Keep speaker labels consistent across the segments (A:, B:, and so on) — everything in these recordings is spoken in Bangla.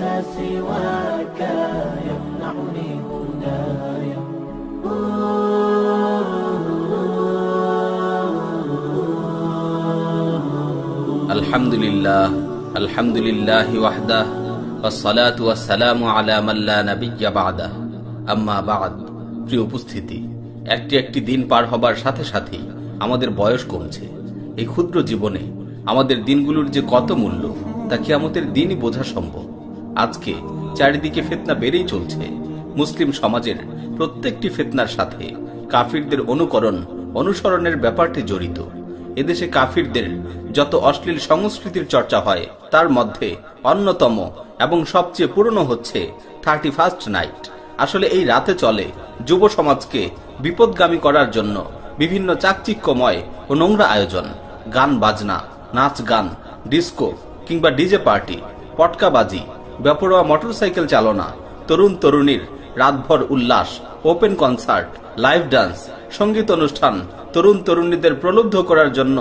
A: سواك يمنعني هداي
B: الحمد لله وحده والصلاة والسلام على من لا نبي بعده أما بعد। প্রিয় উপস্থিতি, একটি দিন পার হবার সাথে সাথেই আমাদের বয়স কমছে। এই ক্ষুদ্র জীবনে আমাদের দিনগুলোর যে কত মূল্য তা কিয়ামতের দিনই বোঝা সম্ভব। আজকে চারিদিকে ফিতনা বেড়েই চলছে। মুসলিম সমাজের প্রত্যেকটি ফিতনার সাথে কাফিরদের অনুসরণের ব্যাপারটি জড়িত। এদেশে কাফিরদের যত অশ্লীল সংস্কৃতির চর্চা হয় তার মধ্যে অন্যতম এবং সবচেয়ে পুরনো হচ্ছে 31st নাইট। আসলে এই রাতে চলে যুব সমাজকে বিপদগামী করার জন্য বিভিন্ন চাকচিক্যময় ও নোংরা আয়োজন। গান বাজনা, নাচ গান, ডিস্কো কিংবা ডিজে পার্টি, পটকাবাজি, বেপরোয়া মোটরসাইকেল চালনা, তরুণ তরুণীর রাতভর উল্লাস, ওপেন কনসার্ট, লাইভ ডান্স, সঙ্গীত অনুষ্ঠান, তরুণ তরুণীদের প্রলুব্ধ করার জন্য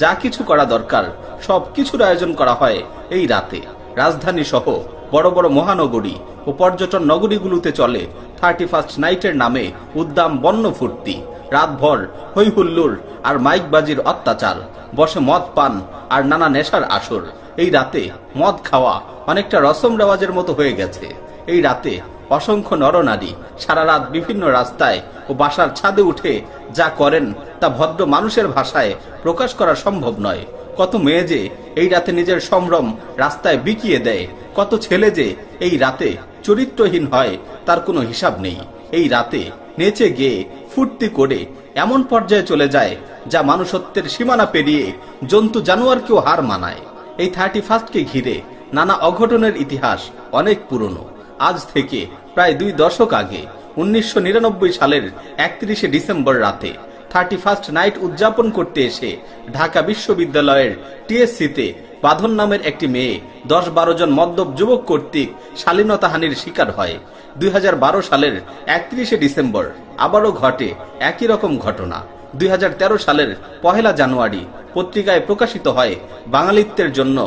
B: যা কিছু করা দরকার সব কিছুর আয়োজন করা হয় এই রাতে। রাজধানী সহ বড় বড় মহানগরী ও পর্যটন নগরীগুলোতে চলে 31st নাইটের নামে উদ্দাম বন্য ফুর্তি। রাতভর হৈ হুল্লোড় আর মাইকবাজির অত্যাচার, বসে মদ পান আর নানা নেশার আসর। এই রাতে মদ খাওয়া অনেকটা রসম রেওয়াজের মতো হয়ে গেছে। এই রাতে অসংখ্য নরনারী সারা রাত বিভিন্ন রাস্তায় ও বাসার ছাদে উঠে যা করেন তা ভদ্র মানুষের ভাষায় প্রকাশ করা সম্ভব নয়। কত মেয়ে যে এই রাতে নিজের সম্ভ্রম রাস্তায় বিকিয়ে দেয়, কত ছেলে যে এই রাতে চরিত্রহীন হয় তার কোনো হিসাব নেই। এই রাতে নেচে গেয়ে ফুর্তি করে এমন পর্যায়ে চলে যায় যা মানুষত্বের সীমানা পেরিয়ে জন্তু জানোয়ারকেও হার মানায়। এই 31কে ঘিরে নানা অঘটনের ইতিহাস অনেক পুরনো। আজ থেকে প্রায় 2 দশক আগে 1999 সালের 31শে ডিসেম্বর রাতে 31st নাইট উদযাপন করতে এসে ঢাকা বিশ্ববিদ্যালয়ের টিএসসিতে বাঁধন নামের একটি মেয়ে 10-12 জন মদ্যপ যুবক কর্তৃক শালীনতাহানির শিকার হয়। 2012 সালের 31শে ডিসেম্বর আবারও ঘটে একই রকম ঘটনা। 2013 সালের 1 জানুয়ারি পত্রিকায় প্রকাশিত হয় বাঙালিত্বের জন্য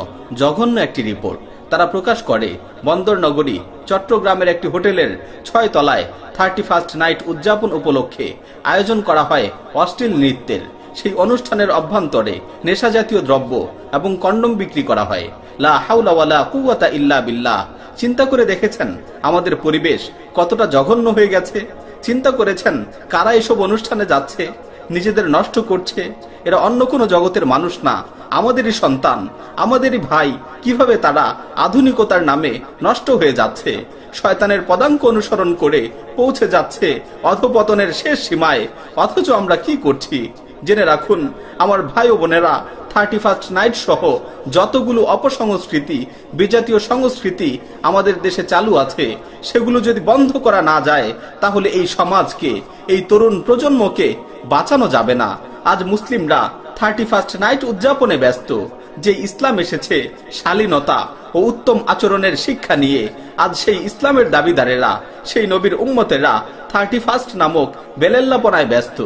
B: জঘন্য একটি রিপোর্ট। তারা প্রকাশ করে বন্দর নগরী চট্টগ্রামের একটি হোটেলের 6 তলায় 31st নাইট উদযাপন উপলক্ষে আয়োজন করা হয় অশ্লীল নৃত্যের। সেই অনুষ্ঠানের অভ্যন্তরে নেশা জাতীয় দ্রব্য এবং কন্ডম বিক্রি করা হয়। লা হাওলা ওয়ালা কুওয়াতা ইল্লা বিল্লাহ। চিন্তা করে দেখেছেন আমাদের পরিবেশ কতটা জঘন্য হয়ে গেছে? চিন্তা করেছেন কারা এসব অনুষ্ঠানে যাচ্ছে, নিজেদের নষ্ট করছে? এরা অন্য কোনো জগতের মানুষ না, আমাদেরই সন্তান, আমাদেরই ভাই। কিভাবে তারা আধুনিকতার নামে নষ্ট হয়ে যাচ্ছে, শয়তানের পদাঙ্ক অনুসরণ করে পৌঁছে যাচ্ছে অধপতনের শেষ সীমায়। অথচ আমরা কি করছি? জেনে রাখুন আমার ভাই ও বোনেরা, 31st নাইট সহ যতগুলো অপসংস্কৃতি, বিজাতীয় সংস্কৃতি আমাদের দেশে চালু আছে, সেগুলো যদি বন্ধ করা না যায় তাহলে এই সমাজকে, এই তরুণ প্রজন্মকে বাঁচানো যাবে না। আজ মুসলিমরা 31st নাইট উদযাপনে ব্যস্ত। যে ইসলাম এসেছে শালীনতা ও উত্তম আচরণের শিক্ষা নিয়ে, আজ সেই ইসলামের দাবিদারেরা, সেই নবীর উম্মতেরা 31st নামক বেলেল্লাপনায় ব্যস্ত।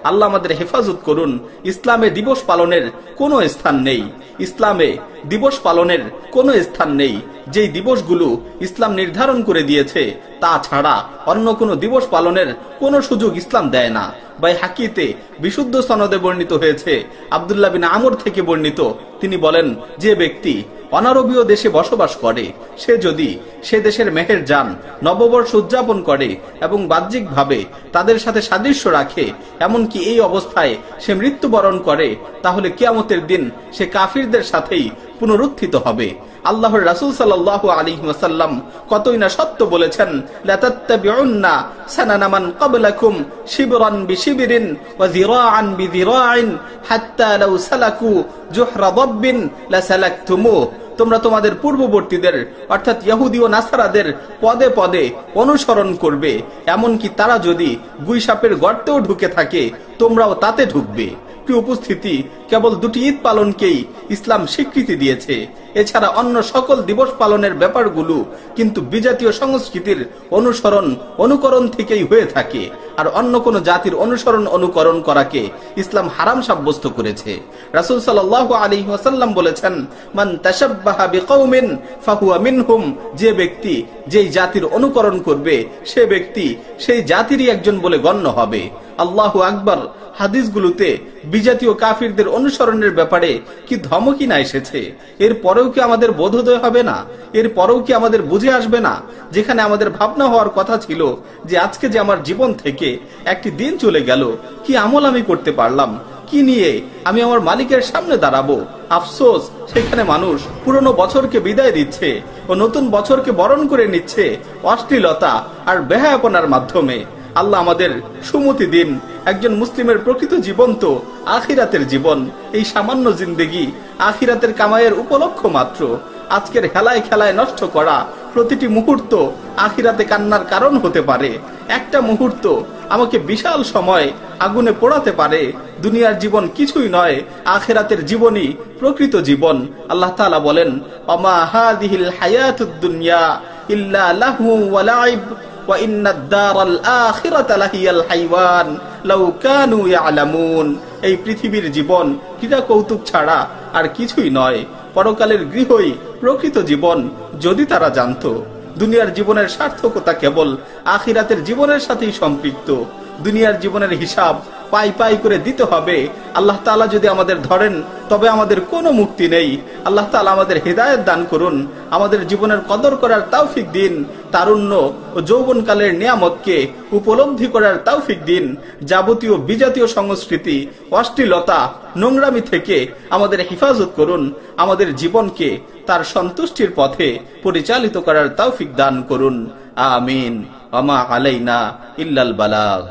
B: আল্লাহ আমাদের হেফাজত করুন। ইসলামে দিবস পালনের কোনো স্থান নেই, ইসলামে দিবস পালনের কোনো স্থান নেই। যেই দিবসগুলো ইসলাম নির্ধারণ করে দিয়েছে তা ছাড়া অন্য কোনো দিবস পালনের কোনো সুযোগ ইসলাম দেয় না। বাইহাকিতে বিশুদ্ধ সনদে বর্ণিত হয়েছে, আব্দুল্লাহ বিন আমর থেকে বর্ণিত, তিনি বলেন, যে ব্যক্তি অনারবীয় দেশে বসবাস করে সে যদি সে দেশের মেহেরজান নববর্ষ উদযাপন করে এবং বাহ্যিকভাবে তাদের সাথে সাদৃশ্য রাখে, এমনকি এই অবস্থায় সে মৃত্যুবরণ করে, তাহলে কিয়ামতের দিন সে কাফিরদের সাথেই পুনরুত্থিত হবে। আল্লাহর রাসূল সাল্লাল্লাহু আলাইহি ওয়াসাল্লাম কতই না সত্য বলেছেন, লাতাত্তাবিউন্না সানানা মান ক্বাবলাকুম শিবরান বিশিবরিন ওয়া যিরাআন বিযিরাইন হাত্তা লাউ সালাকু জুহরা দাব্বিন লাসালাকতুমু। তোমরা তোমাদের পূর্ববর্তীদের অর্থাৎ ইহুদি ও নাসারাদের পদে পদে অনুসরণ করবে, এমনকি তারা যদি গুইসাপের গর্তেও ঢুকে থাকে তোমরাও তাতে ঢুকবে। প্রিয় উপস্থিতি, কেবল দুটি ঈদ পালনকেই ইসলাম স্বীকৃতি দিয়েছে। এছাড়া অন্য সকল দিবস পালনের ব্যাপারগুলো কিন্তু বিজাতীয় সংস্কৃতির অনুকরণ থেকেই হয়ে থাকে। আর অন্য কোন জাতির অনুকরণ করাকে ইসলাম হারাম সাব্যস্ত করেছে। রাসূল সাল্লাল্লাহু আলাইহি ওয়াসাল্লাম বলেছেন, মান তাশাব্বাহা বিকওমিন ফাহুয়া মিনহুম, যে ব্যক্তি যেই জাতির অনুকরণ করবে সে ব্যক্তি সেই জাতিরই একজন বলে গণ্য হবে। আল্লাহু আকবার। হাদিসগুলোতে বিজাতীয় কাফিরদের অনুসরণের ব্যাপারে কি ধমকি না এসেছে! এর পরেও কি আমাদের বোধোদয় হবে না? এর পরেও কি আমাদের বুঝে আসবে না? যেখানে আমাদের ভাবনা হওয়ার কথা ছিল যে আজকে যে আমার জীবন থেকে একটি দিন চলে গেল, কি আমল আমি করতে পারলাম, কি নিয়ে আমি আমার মালিকের সামনে দাঁড়াবো। আফসোস, সেখানে মানুষ পুরনো বছরকে বিদায় দিচ্ছে ও নতুন বছরকে বরণ করে নিচ্ছে অশ্লীলতা আর বেহায়াপনার মাধ্যমে। আল্লাহ আমাদের সুমতি দিন। একজন মুসলিমের প্রকৃত জীবন তো আখিরাতের জীবন। এই সামান্য জিন্দেগি আখিরাতের কামাইয়ের উপলক্ষ মাত্র। আজকের হেলায় খেলায় নষ্ট করা প্রতিটি মুহূর্ত আখিরাতে কান্নার কারণ হতে পারে। একটা মুহূর্ত আমাকে বিশাল সময় আগুনে পোড়াতে পারে। দুনিয়ার জীবন কিছুই নয়, আখিরাতের জীবনই প্রকৃত জীবন। আল্লাহ তাআলা বলেন, ওমা হাযিহিল হায়াতুদ দুনিয়া ইল্লা লাহু ওয়া লাইব ওয়া ইন্নাদ দারাল আখিরাতা লাহিয়াল হাইওয়ান লাউ কানু ইয়ালামুন। এই পৃথিবীর জীবন ক্রীড়া কৌতুক ছাড়া আর কিছুই নয়। পরকালের গৃহই প্রকৃত জীবন, যদি তারা জানতো। দুনিয়ার জীবনের সার্থকতা কেবল আখিরাতের জীবনের সাথেই সম্পৃক্ত। দুনিয়ার জীবনের হিসাব পাই পাই করে দিতে হবে। আল্লাহ তাআলা যদি আমাদের ধরেন তবে আমাদের কোনো মুক্তি নেই। আল্লাহ তাআলা আমাদের হেদায়েত দান করুন, আমাদের জীবনের কদর করার তৌফিক দিন, তারুণ্য ও যৌবনকালের নিয়ামতকে উপলব্ধি করার তৌফিক দিন। যাবতীয় বিজাতীয় সংস্কৃতি, অশ্লীলতা, নোংরামি থেকে আমাদের হেফাজত করুন। আমাদের জীবনকে তার সন্তুষ্টির পথে পরিচালিত করার তৌফিক দান করুন। আমিন। ওয়া মা আলাইনা ইল্লাল বালাগ।